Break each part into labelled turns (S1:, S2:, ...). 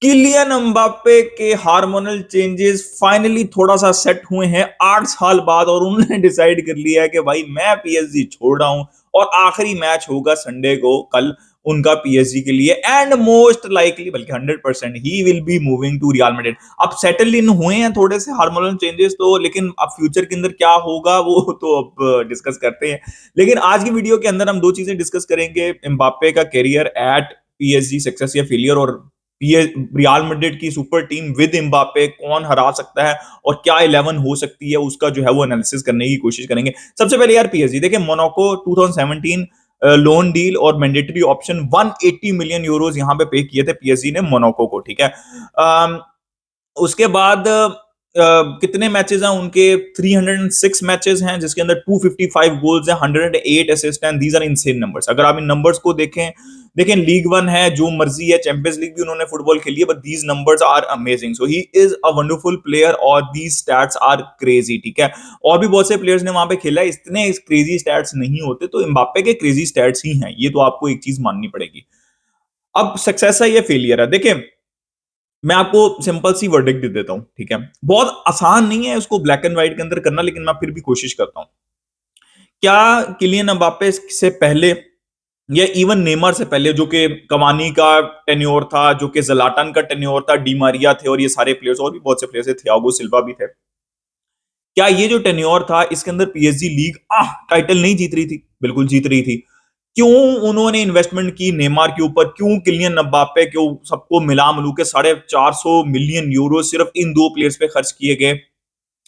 S1: Kylian Mbappe के hormonal changes finally थोड़ा सा सेट हुए हैं 8 साल बाद, और उन्होंने डिसाइड कर लिया है कि भाई मैं पीएसजी छोड़ रहा हूं, और आखिरी मैच होगा संडे को कल उनका पीएसजी के लिए, एंड मोस्ट लाइकली बल्कि 100% ही will be moving to Real Madrid. अब सेटल इन हुए हैं थोड़े से हार्मोनल चेंजेस तो, लेकिन अब फ्यूचर के अंदर क्या होगा वो तो अब डिस्कस करते हैं। लेकिन आज की वीडियो के अंदर हम दो चीजें डिस्कस करेंगे, एम्बाप्पे का करियर एट पीएसजी, सक्सेस या फेलियर, और रियल मैड्रिड की सुपर टीम विद एम्बाप्पे कौन हरा सकता है और क्या 11 हो सकती है, उसका जो है वो एनालिसिस करने की कोशिश करेंगे। सबसे पहले यार पीएसजी देखिए, मोनाको 2017 लोन डील और मैंडेटरी ऑप्शन 180 मिलियन यूरोज यहां पे पे किए थे पीएसजी ने मोनाको को, ठीक है। उसके बाद कितने मैचेस हैं उनके, 306 मैचेस हैं जिसके अंदर 255 गोल्स हैं, 108 assist and these are insane numbers. अगर आप इन नंबर्स को देखें, देखें लीग वन है, जो मर्जी है, चैंपियंस लीग भी उन्होंने फुटबॉल खेली है, but these numbers are amazing. So he is a wonderful player और दीज स्टैट्स आर क्रेजी, ठीक है। और भी बहुत से प्लेयर्स ने वहां पे खेला है, इतने क्रेजी स्टैट्स नहीं होते, तो एम्बाप्पे के क्रेजी स्टैट्स ही हैं, ये तो आपको एक चीज माननी पड़ेगी। अब सक्सेस है या फेलियर है, देखिए मैं आपको सिंपल सी वर्डिक्ट दे देता हूं, ठीक है। बहुत आसान नहीं है उसको ब्लैक एंड व्हाइट के अंदर करना, लेकिन मैं फिर भी कोशिश करता हूं। क्या किलियन एम्बाप्पे से पहले या इवन नेमार से पहले, जो कि कवानी का टेन्योर था, जो कि जलाटन का टेन्योर था, डी मारिया थे, और ये सारे प्लेयर्स और भी बहुत से प्लेयर्स थे, थियागो सिल्वा भी थे, क्या ये जो टेन्योर था इसके अंदर पीएसजी लीग टाइटल नहीं जीत रही थी? बिल्कुल जीत रही थी। क्यों उन्होंने इन्वेस्टमेंट की नेमार के ऊपर, क्यों किलियन एम्बाप्पे के सबको मिला मिलू के 450 मिलियन यूरो सिर्फ इन दो प्लेयर्स पे खर्च किए गए?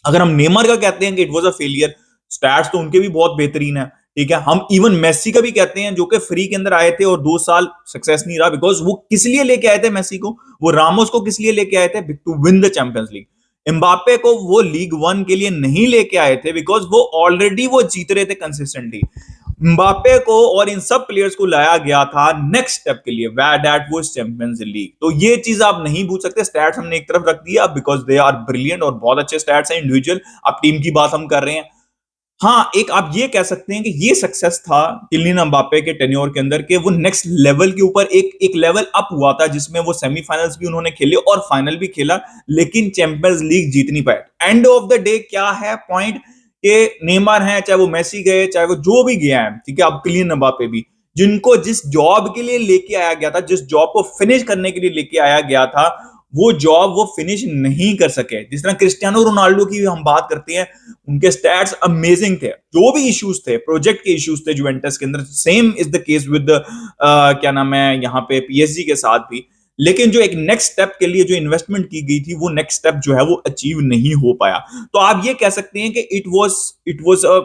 S1: अगर हम नेमार का कहते हैं कि it was a failure, stats तो उनके भी बहुत बेहतरीन है, ठीक है। हम इवन मेसी का भी कहते हैं, जो कि फ्री के अंदर आए थे और 2 साल सक्सेस नहीं रहा, बिकॉज वो किस लिए लेके आए थे मेसी को, वो रामोस को किस लिए लेके आए थे? To win the Champions League. Mbappe को वो लीग वन के लिए नहीं लेके आए थे, बिकॉज वो ऑलरेडी वो जीत रहे थे कंसिस्टेंटली। म्बाप्पे को और इन सब प्लेयर्स को लाया गया था नेक्स्ट स्टेप के लिए, दैट वाज चैंपियंस लीग। तो ये चीज आप नहीं पूछ सकते। स्टैट्स हमने एक तरफ रख दिया बिकॉज दे आर ब्रिलियंट और बहुत अच्छे स्टैट्स हैं इंडिविजुअल। अब टीम की बात हम कर रहे हैं। हाँ, एक आप ये कह सकते हैं कि ये सक्सेस था किलियन एम्बाप्पे के टेन्योर के अंदर, कि वो नेक्स्ट लेवल के ऊपर एक लेवल अप हुआ था, जिसमें वो सेमीफाइनल्स भी उन्होंने खेले और फाइनल भी खेला, लेकिन चैंपियंस लीग जीत नहीं पाए। एंड ऑफ द डे क्या है पॉइंट, कि नेमार है, चाहे वो मेसी गए, चाहे वो जो भी गया है, ठीक है, अब किलियन एम्बाप्पे भी, जिनको जिस जॉब के लिए लेके आया गया था, जिस जॉब को फिनिश करने के लिए लेके आया गया था, वो जॉब वो फिनिश नहीं कर सके। जिस तरह क्रिस्टियानो रोनाल्डो की हम बात करते हैं, उनके स्टैट्स अमेजिंग थे, जो भी इश्यूज थे, प्रोजेक्ट के इश्यूज थे जुवेंटस के अंदर, same is the case with क्या नाम है यहाँ पे पीएसजी के साथ भी। लेकिन जो एक नेक्स्ट स्टेप के लिए जो इन्वेस्टमेंट की गई थी, वो नेक्स्ट स्टेप जो है वो अचीव नहीं हो पाया। तो आप ये कह सकते हैं कि इट वाज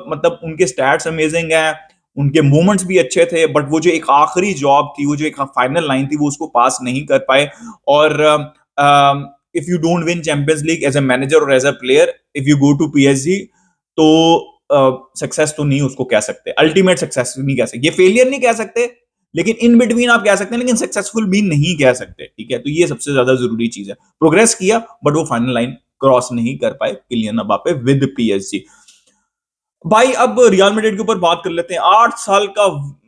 S1: मतलब उनके स्टैट्स अमेजिंग है, उनके मूवमेंट्स भी अच्छे थे, बट वो जो एक आखिरी जॉब थी, वो जो एक फाइनल लाइन थी, वो उसको पास नहीं कर पाए। और if you don't win champions league as a manager और as a player, if you go to PSG, तो सक्सेस तो नहीं उसको कह सकते, अल्टीमेट सक्सेस नहीं कह सकते, ये फेलियर नहीं कह सकते, लेकिन इन बिटवीन आप कह सकते हैं, लेकिन सक्सेसफुल भी नहीं कह सकते, ठीक है। तो ये सबसे ज्यादा जरूरी चीज है। प्रोग्रेस किया बट वो फाइनल लाइन क्रॉस नहीं कर पाए किलियन एम्बाप्पे विद पीएसजी। भाई अब रियल मैड्रिड के ऊपर बात कर लेते हैं। 8 साल का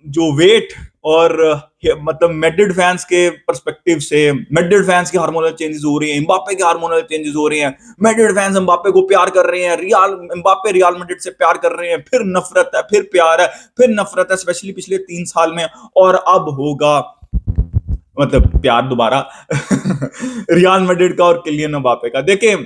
S1: जो वेट, और मतलब मैड्रिड फैंस के पर्सपेक्टिव से, मैड्रिड फैंस के हार्मोनल चेंजेस हो रही हैं, एम्बाप्पे के हार्मोनल चेंजेस हो रहे हैं, मैड्रिड फैंस एम्बाप्पे को प्यार कर रहे हैं, एम्बाप्पे रियल मैड्रिड से प्यार कर रहे हैं, फिर नफरत है, फिर प्यार है, फिर नफरत है, स्पेशली पिछले 3 साल में, और अब होगा मतलब प्यार दोबारा रियल मैड्रिड का और किलियन एम्बाप्पे का। देखिए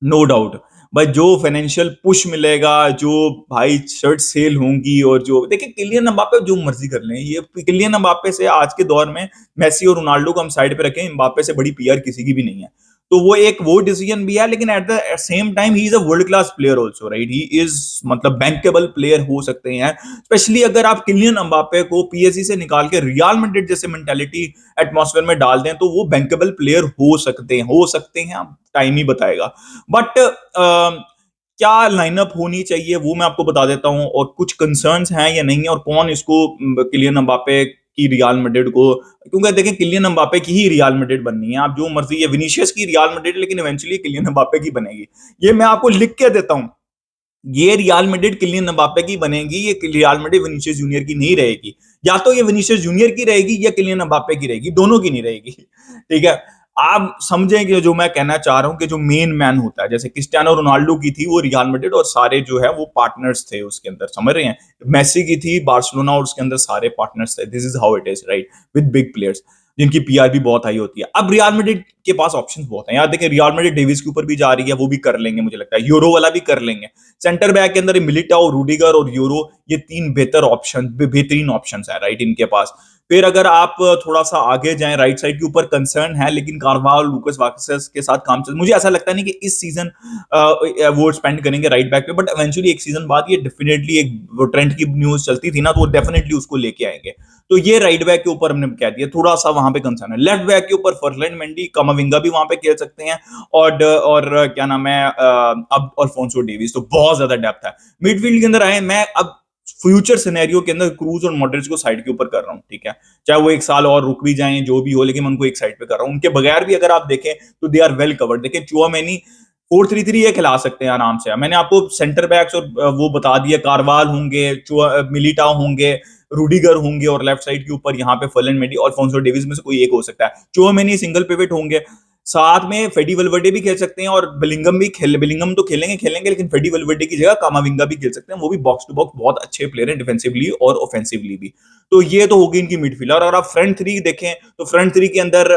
S1: नो डाउट भाई, जो फाइनेंशियल पुश मिलेगा, जो भाई शर्ट सेल होंगी, और जो देखिए किलियन एम्बाप्पे जो मर्जी कर लें, ये किलियन एम्बाप्पे से आज के दौर में मेसी और रोनाल्डो को हम साइड पे रखें, एम्बाप्पे से बड़ी पीआर किसी की भी नहीं है। तो वो डिसीजन भी है, लेकिन at the same time he is a world class player also, right. He is मतलब बैंकेबल प्लेयर हो सकते हैं, स्पेशली अगर आप किलियन एम्बाप्पे को पीएसजी से निकाल के रियल मैड्रिड जैसे मेंटालिटी एटमॉस्फेयर में डाल दें, तो वो बैंकेबल प्लेयर हो सकते हैं, टाइम ही बताएगा। बट क्या लाइनअप होनी चाहिए वो मैं आपको बता देता हूं, और कुछ कंसर्न्स हैं या नहीं है, और कौन इसको किलियन एम्बाप्पे की रियल मैड्रिड को, क्योंकि देखिए किलियन एम्बाप्पे की ही रियल मैड्रिड बननी है। आप जो मर्जी, ये विनीशियस की रियल मैड्रिड, लेकिन इवेंचुअली किलियन एम्बाप्पे की बनेगी। ये मैं आपको लिख के देता हूं, ये रियल मैड्रिड किलियन एम्बाप्पे की बनेगी, ये रियल मैड्रिड विनीशियस जूनियर की नहीं रहेगी। या तो ये विनीशियस जूनियर की रहेगी या किलियन एम्बाप्पे की रहेगी, दोनों की नहीं रहेगी, ठीक है। आप समझें कि जो मैं कहना चाह रहा हूं कि जो मेन मैन होता है, जैसे क्रिस्टियानो रोनाल्डो की थी वो रियल मैड्रिड और सारे जो है वो पार्टनर्स थे उसके अंदर, समझ रहे हैं? मेसी की थी बार्सिलोना और उसके अंदर सारे पार्टनर्स थे। This is how it is, right? With big players जिनकी पीआर भी बहुत हाई होती है। अब रियल मैड्रिड के पास ऑप्शंस बहुत हैं यार। देखिए रियल मैड्रिड डेविस के ऊपर भी जा रही है, वो भी कर लेंगे मुझे लगता है, यूरो वाला भी कर लेंगे। सेंटर बैक के अंदर मिलिटाओ, रूडिगर और यूरो, ये तीन बेहतरीन ऑप्शंस है, राइट, इनके पास। फिर अगर आप थोड़ा सा आगे जाएं, राइट साइड के ऊपर कंसर्न है, लेकिन कार्वाल लूकस वाकसेस के साथ काम चल, मुझे ऐसा लगता नहीं कि इस सीजन वो स्पेंड करेंगे राइट बैक पे, बट इवेंचुअली एक सीजन बाद ये डेफिनेटली, एक वो ट्रेंड की न्यूज चलती थी ना, तो वो डेफिनेटली उसको लेके आएंगे। तो ये राइट बैक के ऊपर हमने कह दिया, थोड़ा सा वहां पे कंसर्न है। लेफ्ट बैक के ऊपर फर्लैंड मेंडी, कमाविंगा भी वहां पे खेल सकते हैं, और क्या नाम है, अब अल्फोंसो डेविस, तो बहुत ज्यादा डेप्थ है। मिडफील्ड के अंदर आए, मैं अब फ्यूचर सिनेरियो के अंदर क्रूज और मॉडरिच को साइड के ऊपर कर रहा हूं, ठीक है? चाहे वो एक साल और रुक भी जाएं, जो भी हो, लेकिन मैं उनको एक साइड पे कर रहा हूं। उनके बगैर भी अगर आप देखें तो दे आर वेल कवर्ड। देखिए चुआमेनी 4-3-3 ये खिला सकते हैं आराम से। मैंने आपको सेंटर बैक्स और वो बता दिया, कारवाल होंगे, मिलिटाओ होंगे, रूडिगर होंगे, और लेफ्ट साइड के ऊपर यहाँ पे फर्लैंड मेंडी और अल्फोंसो डेविस में से कोई एक हो सकता है। चुआमेनी सिंगल पिवट होंगे, साथ में फेडी वलवर्डे भी खेल सकते हैं, और बिलिंगम तो खेलेंगे, लेकिन फेडी वलवर्डे की जगह कामाविंगा भी खेल सकते हैं। वो भी बॉक्स टू बॉक्स बहुत अच्छे प्लेयर हैं, डिफेंसिवली और ऑफेंसिवली भी। तो ये तो होगी इनकी मिडफील्ड। और अगर आप फ्रंट थ्री देखें तो फ्रंट थ्री के अंदर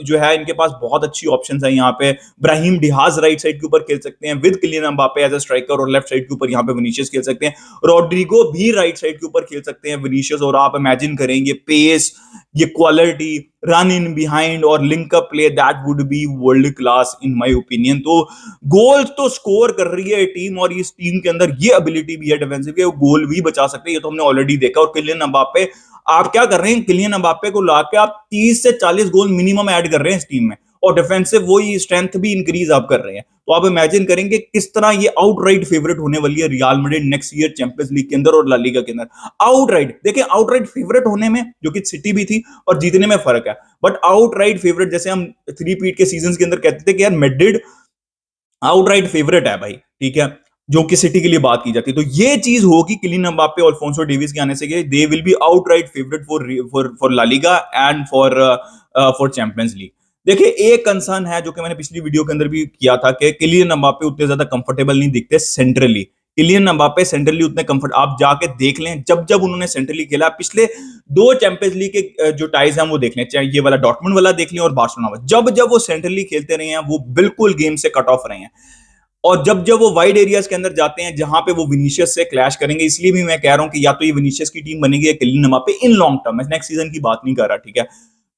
S1: जो है इनके पास बहुत अच्छी ऑप्शंस है यहाँ पे। ब्राहिम डिहाज राइट साइड के ऊपर खेल सकते हैं with Kylian Mbappe as a striker, और लेफ्ट साइड के ऊपर यहाँ पे विनीशियस खेल सकते हैं। रोड्रिगो भी राइट साइड के ऊपर खेल सकते हैं विनीशियस, और आप इमेजिन करेंगे पेस, ये क्वालिटी, रन इन बिहाइंड और link up play, that would be world class in my opinion. तो गोल्स तो स्कोर कर रही है टीम, और इस टीम के अंदर ये एबिलिटी भी है डिफेंसिव के, वो गोल भी बचा सकते हैं, ये तो हमने ऑलरेडी देखा। और किलियन एम्बापे, आप क्या कर रहे हैं, किलियन एम्बापे को लाके आप 30 से 40 गोल मिनिमम ऐड कर रहे हैं इस टीम में, और डिफेंसिव वही स्ट्रेंथ भी इंक्रीज आप कर रहे हैं। तो आप इमेजिन करेंगे किस तरह ये आउटराइट फेवरेट होने वाली है real Madrid next year champions league के अंदर और ला लीगा के अंदर। आउटराइट देखिए, आउटराइट फेवरेट होने में, जो कि सिटी भी थी, और जीतने में फर्क है। बट आउटराइट फेवरेट, जैसे हम थ्री पीट के सीजन के अंदर कहते थे कि यार मैड्रिड आउटराइट फेवरेट है भाई, ठीक है, जो कि सिटी के लिए बात की जाती है, तो ये चीज होगी किलियन एम्बापे और अल्फोंसो डेविस के आने से, they will be outright favourite for La Liga and for Champions League. देखिए एक कंसर्न है जो कि मैंने पिछली वीडियो के अंदर भी किया था, कि किलियन एम्बापे उतने ज्यादा कंफर्टेबल नहीं दिखते सेंट्रली। किलियन एम्बापे सेंट्रली उतने कंफर्ट, आप जाके देख लें जब जब उन्होंने सेंट्रली खेला पिछले दो चैंपियंस लीग के जो टाइज हैं वो देख लें, चाहे ये वाला डॉर्टमुंड वाला देख लें और बार्सिलोना वाला, जब जब वो सेंट्रली खेलते रहे हैं वो बिल्कुल गेम से कट ऑफ रहे हैं। और जब जब वो वाइड एरियाज के अंदर जाते हैं जहां पे वो विनीशियस से क्लैश करेंगे, इसलिए भी मैं कह रहा हूं कि या तो ये विनीशियस की टीम बनेगी या Kylian Mbappe in long term, मैं नेक्स्ट सीजन की बात नहीं कर रहा, ठीक है?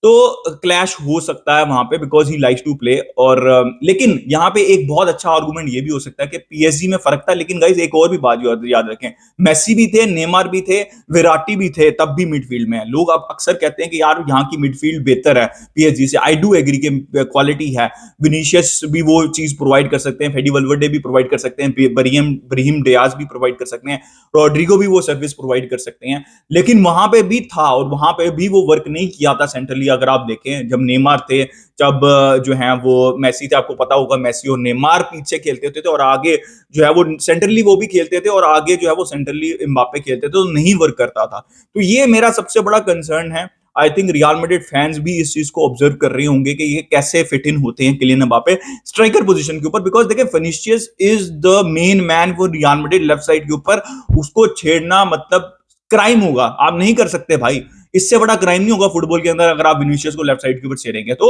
S1: तो क्लैश हो सकता है वहां पे, because he likes to play. और लेकिन यहाँ पे एक बहुत अच्छा आर्गुमेंट ये भी हो सकता है कि पीएसजी में फर्क था, लेकिन गाइस एक और भी बात याद रखें, मेसी भी थे, नेमार भी थे, विराटी भी थे, तब भी मिडफील्ड में लोग अब अक्सर कहते हैं कि यार यहाँ की मिडफील्ड बेहतर है पीएसजी से। आई डू एग्री के क्वालिटी है, विनीशियस भी वो चीज प्रोवाइड कर सकते हैं, फेडी वलवर्डे भी प्रोवाइड कर सकते हैं, ब्राहिम डियाज भी प्रोवाइड कर सकते हैं, रोड्रिगो भी वो सर्विस प्रोवाइड कर सकते हैं। लेकिन वहां पे भी था, और वहां पे भी वो वर्क नहीं किया था सेंट्रली। अगर आप देखें जब नेमार थे, जब जो है वो मेसी थे, आपको पता होगा मेसी और नेमार पीछे खेलते थे, और आगे जो है वो सेंट्रली वो भी खेलते थे, और आगे जो है वो सेंट्रली एम्बापे खेलते थे, तो नहीं वर्क करता था। तो ये मेरा सबसे बड़ा कंसर्न है। I think real Madrid fans भी इस चीज को ऑब्जर्व कर रहे होंगे कि ये कैसे फिट इन होते हैं किलियन एम्बापे स्ट्राइकर पोजीशन के ऊपर, बिकॉज देखिए Vinicius is the main man for real Madrid left side के ऊपर। उसको छेड़ना मतलब क्राइम होगा, आप नहीं कर सकते भाई, इससे बड़ा क्राइम नहीं होगा फुटबॉल के अंदर अगर आप विनीशियस को लेफ्ट साइड के ऊपर छेड़ेंगे। तो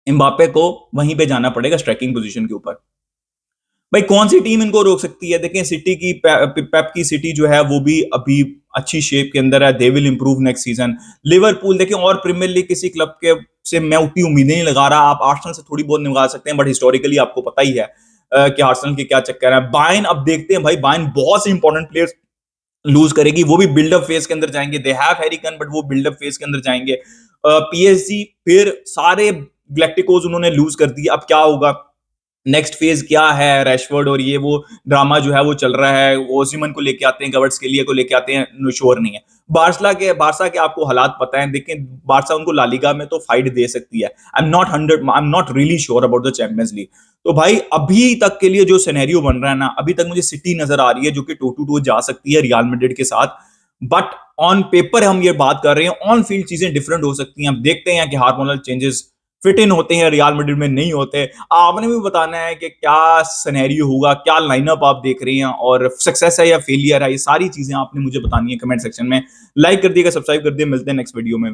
S1: एम्बापे को वहीं पे जाना पड़ेगा स्ट्राइकिंग पोजीशन के ऊपर। भाई कौन सी टीम इनको रोक सकती है? देखें सिटी की, पेप की सिटी जो है वो भी अभी अच्छी शेप के अंदर है, they will improve next season. Liverpool देखें, और प्रीमियर लीग किसी क्लब के से मैं उतनी उम्मीदें नहीं लगा रहा। आप आर्सेनल से थोड़ी बहुत निकाल सकते हैं, बट हिस्टोरिकली आपको पता ही है कि आर्सेनल के क्या चक्कर है। बायर्न अब देखते हैं भाई, बायर्न बहुत से इंपॉर्टेंट प्लेयर्स लूज करेगी, वो भी बिल्डअप फेज के अंदर जाएंगे। दे हैव हैरी कन, बट वो बिल्डअप फेज के अंदर जाएंगे। पीएसजी फिर सारे गैलेक्टिकोस उन्होंने लूज कर दिए, अब क्या होगा, नेक्स्ट फेज क्या है? रैशफोर्ड और ये वो ड्रामा जो है वो चल रहा है, ओसिमन को लेके आते हैं, कवर्ट्ज़केलिया को लेके आते हैं, श्योर नहीं है। बारसा के आपको हालात पता है, देखें बारसा उनको लालिगा में तो फाइट दे सकती है। I am not really sure about the Champions league. तो भाई अभी तक के लिए जो सिनेरियो बन रहा है ना, अभी तक मुझे सिटी नजर आ रही है जो कि टू टू टू जा सकती है रियल मैड्रिड के साथ। बट ऑन पेपर हम ये बात कर रहे हैं, ऑन फील्ड चीजें डिफरेंट हो सकती हैं। अब देखते हैं कि हार्मोनल चेंजेस फिट इन होते हैं, रियल मैड्रिड में नहीं होते। आपने भी बताना है कि क्या सिनेरियो होगा, क्या लाइनअप आप देख रहे हैं और सक्सेस है या फेलियर है, ये सारी चीजें आपने मुझे बतानी है कमेंट सेक्शन में। लाइक कर दिएगा, सब्सक्राइब कर दिए, मिलते हैं नेक्स्ट वीडियो में।